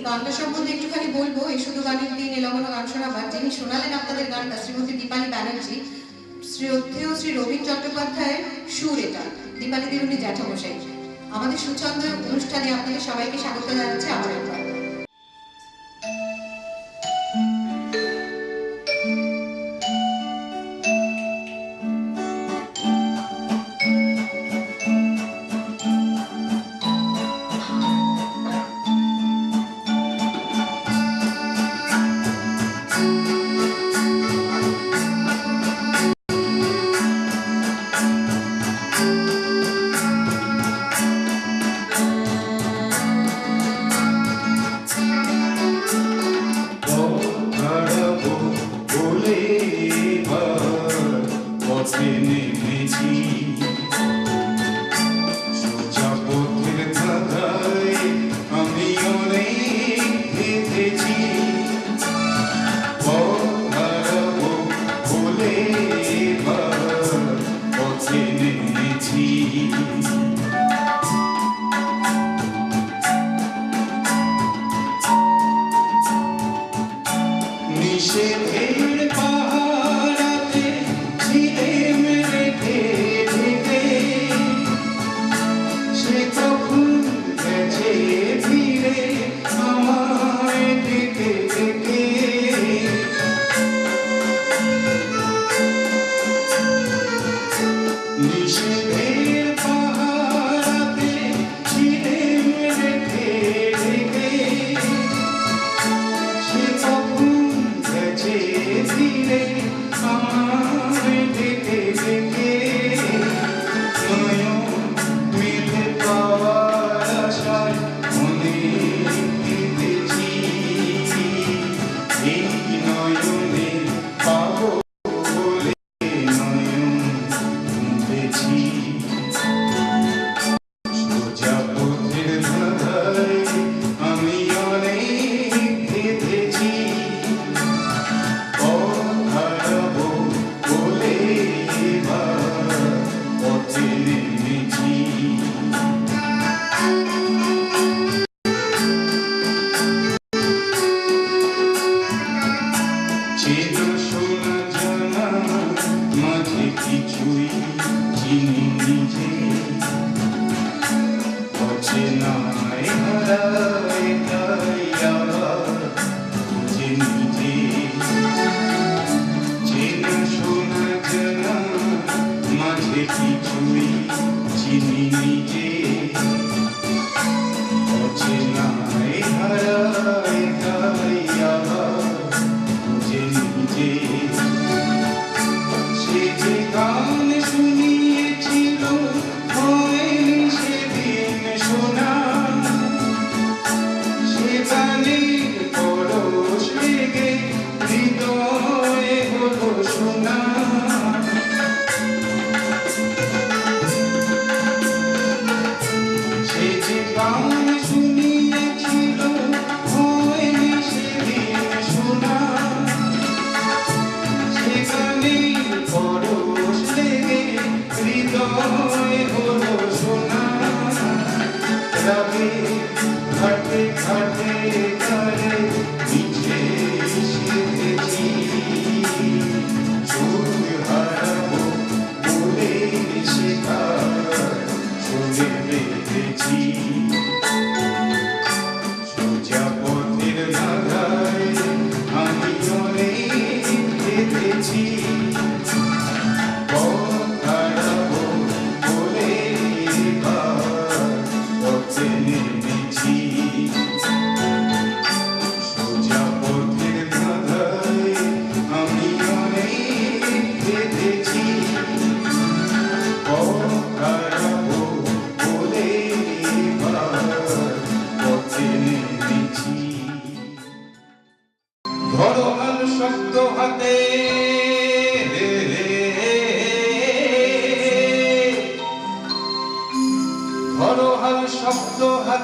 গানটা সম্বন্ধে একটুখানি বলবো। এই শুধু গানের দিন এলমন গান শোনাবার যিনি শোনালেন আপনাদের গানটা শ্রীমতী দীপালি ব্যানার্জি, শ্রদ্ধেয় শ্রী রবীন চট্টোপাধ্যায়ের সুর এটা। দীপালি দির উনি জ্যাঠামশাই। আমাদের সুচন্দ্র অনুষ্ঠানে আপনাদের সবাইকে স্বাগত জানাচ্ছে আবার একবার।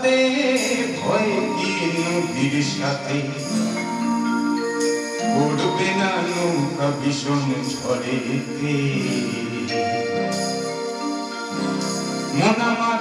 হাতে ভয় কি নদীর সাথে উড়বে না নৌকা ভীষণ ঝড়েতে মন আমার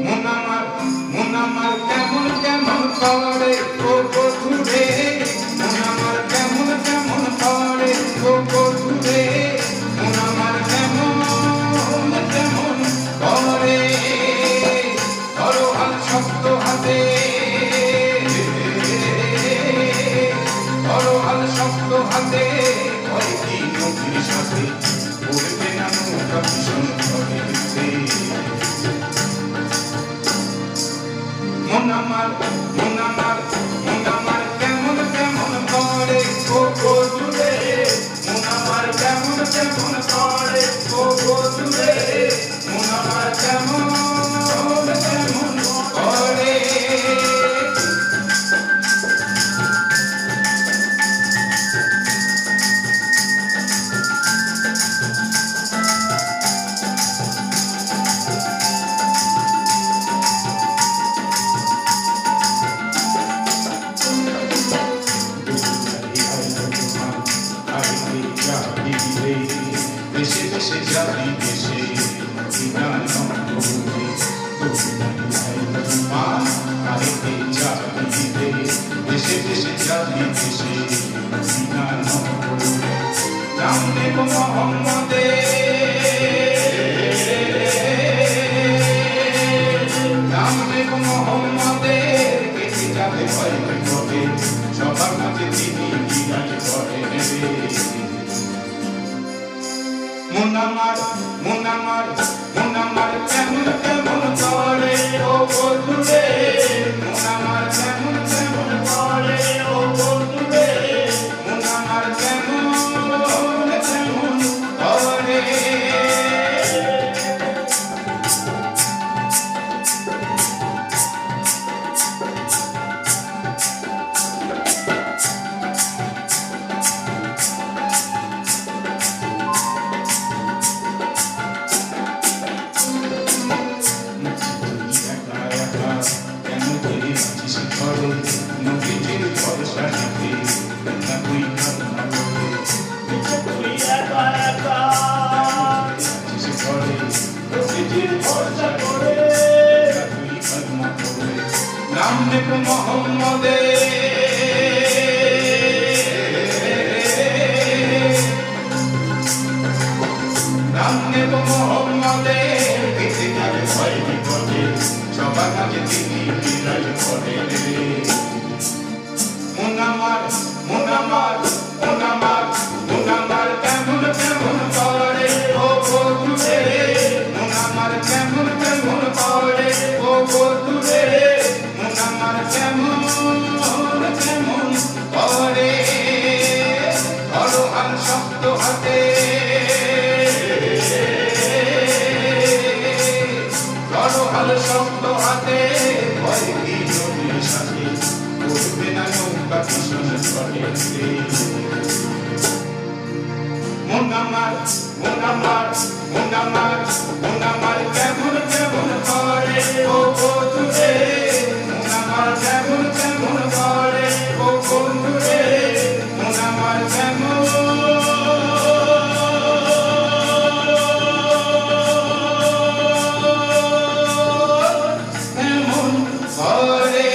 মন আমার মন আমার কেমন কেমন করে ও বধুরে মন আমার কেমন কেমন করে ও বধুরে মন আমার কেমন কেমন করে ধরো হাত শক্ত হাতে ধরো হাত শক্ত হাতে ভয় কি নদীর সাথে উড়বে না নৌকা ভীষণ ঝড়েতে মন আমার মন আমার মন আমার কেমন কেমন করে ও বধুরে মন আমার কেমন কেমন করে ও বধুরে মন আমার কেমন কেমন করে দেশে দেশে যাবি দেশে দেশে দেশে যাবি দেশে নাম নেব মোহাম্মদে নাম নেব মোহাম্মদে কেটে যাবে ভয় বিপদে সবার মাঝে তিনি বিরাজ করে নেবে মন আমার মন আমার মন আমার কেমন কেমন করে ও বধুরে মন আমার কেমন কেমন করে ও বধুরে মন আমার কেমন কেমন করে নাম নেব মোহাম্মদে নাম নেব মোহাম্মদে কেটে যাবে ভয় বিপদে সবার মাঝে তিনি বিরাজ করে নেবে মন আমার মন আমার মন আমার মন আমার কেমন কেমন করে ও বধুরে মন আমার কেমন কেমন করে ও বধুরে মন আমার কেমন কেমন করে ধরো হাত শক্ত হাতে ধরো হাত শক্ত হাতে ভয় কি নদীর সাথে উড়বে না নৌকা ভীষণ ঝড়েতে মন আমার মন আমার মন আমার মন আমার কেমন কেমন করে ও বধুরে মন আমার কেমন কেমন করে ও বন্ধুরে মন আমার কেমন কেমন করে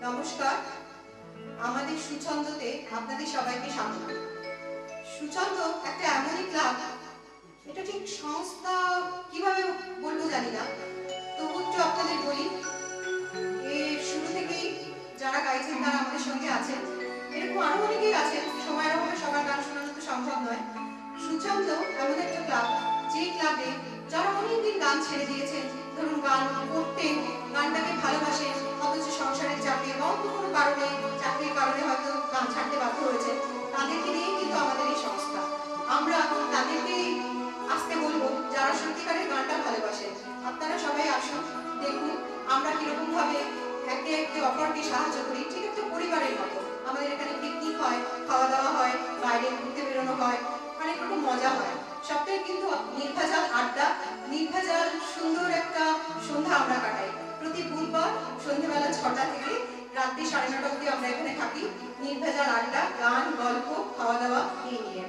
নমস্কার, আমাদের সুছন্দতে আপনাদের সবাইকে স্বাগত। সুছন্দ একটা এমনই ক্লাব, এটা ঠিক সংস্থা কিভাবে বলবো জানি না, তবু একটু আপনাদের বলি। এর শুরু থেকেই যারা গাইছেন তারা আমাদের সঙ্গে আছেন, এরকম আরো অনেকেই আছেন। সময়ের অভাবে সবার গান শোনানো তো সম্ভব নয়। সুছন্দ এমন একটা ক্লাব, যে ক্লাবে যারা অনেকদিন গান ছেড়ে দিয়েছেন, ধরুন গান করতেন, গানটাকে ভালোবাসেন, অথচ সংসারের চাপে বা অন্য কোনো কারণে, চাকরির কারণে হয়তো গান ছাড়তে বাধ্য হয়েছে, তাদেরকে নিয়েই কিন্তু আমাদের এই সংস্থা। আমরা তাদেরকে আসতে বলবো যারা সত্যিকারের গানটা ভালোবাসেন। আপনারা সবাই আসুন, দেখুন আমরা কিরকম ভাবে একে একে অপরকে সাহায্য করি, ঠিক একটা পরিবারের মতো। আমাদের এখানে পিকনিক হয়, খাওয়া দাওয়া হয়, বাইরে ঘুরতে বেরোনো হয়, অনেক রকম মজা হয়। সবটাই কিন্তু নির্ভেজাল আড্ডা, নির্ভেজাল সুন্দর একটা সন্ধ্যা আমরা কাটাই। প্রতি বুধবার সন্ধ্যেবেলা 6টা থেকে রাত্রি 9:30 অবধি আমরা এখানে থাকি। নির্ভেজাল আড্ডা, গান, গল্প, খাওয়া দাওয়া এই নিয়ে।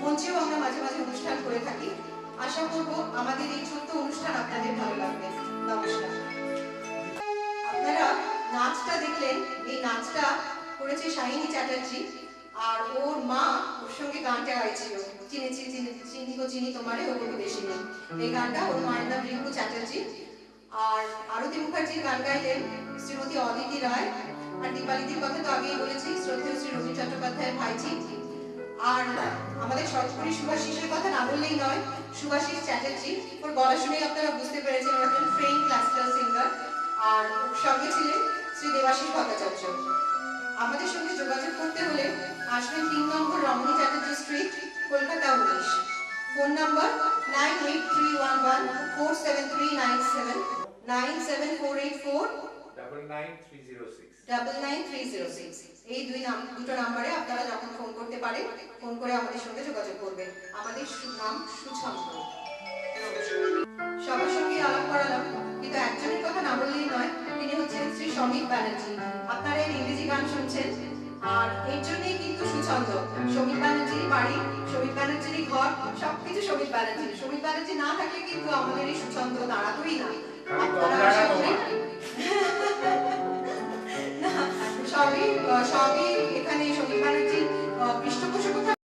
মঞ্চেও আমরা মাঝে মাঝে অনুষ্ঠান করে থাকি। আশা করব আমাদের এই ছোট্ট অনুষ্ঠান আপনাদের ভালো লাগবে। নমস্কার। আপনারা নাচটা দেখলেন, এই নাচটা করেছে শাহিনী চ্যাটার্জি, আর ওর মা ওর সঙ্গে গানটা গাইছিল, চিনেছি চিনি গো চিনি তোমারে ও বিদেশিনী। এই গানটা ওর মায়ের নাম রিঙ্কু চ্যাটার্জি। আর আরতি মুখার্জির গান গাইলেন শ্রীমতী অদিতি রায়। আর দীপালিদির কথা তো আগেই বলেছি, শ্রদ্ধেয় শ্রী রবীন্দ্র চট্টোপাধ্যায়ের ভাইজি। আর আমাদের সরকারি সুভাষিসের কথা না বললেই নয়, সুভাষিস চ্যাটার্জি। ওর গলা শুনেই আপনারা বুঝতে পেরেছেন ওর একজন ফ্রেন্ড ক্লাসিক্যাল সিঙ্গার। আর ওর সঙ্গে ছিলেন শ্রী দেবাশিস ভট্টাচার্য। আমাদের সঙ্গে যোগাযোগ করতে হলে আসবেন 3 নম্বর রমণী Chatterjee street, Kolkata 19। Phone number 9831147397, 97484 99306। এই দুটো নাম্বারে আপনারা যখন ফোন করতে পারেন, ফোন করে আমাদের সঙ্গে যোগাযোগ করবেন। আমাদের নাম সুছন্দ। সবার সঙ্গে আলাপ করালাম, কিন্তু একজনের কথা না বললেই নয়, তিনি হচ্ছেন শ্রী সমীপ ব্যানার্জি। আপনারা এর ইংরেজি গান শুনছেন, আর এর জন্যই কিন্তু সুছন্দ। সমীপ ব্যানার্জির বাড়ি, সমীপ ব্যানার্জির ঘর, সবকিছু সমীপ ব্যানার্জি। সমীপ ব্যানার্জি না থাকলে কিন্তু আমাদের এই সুছন্দ দাঁড়াতোই না। আপনারা আশা করি সবই এখানে সমীপ ব্যানার্জি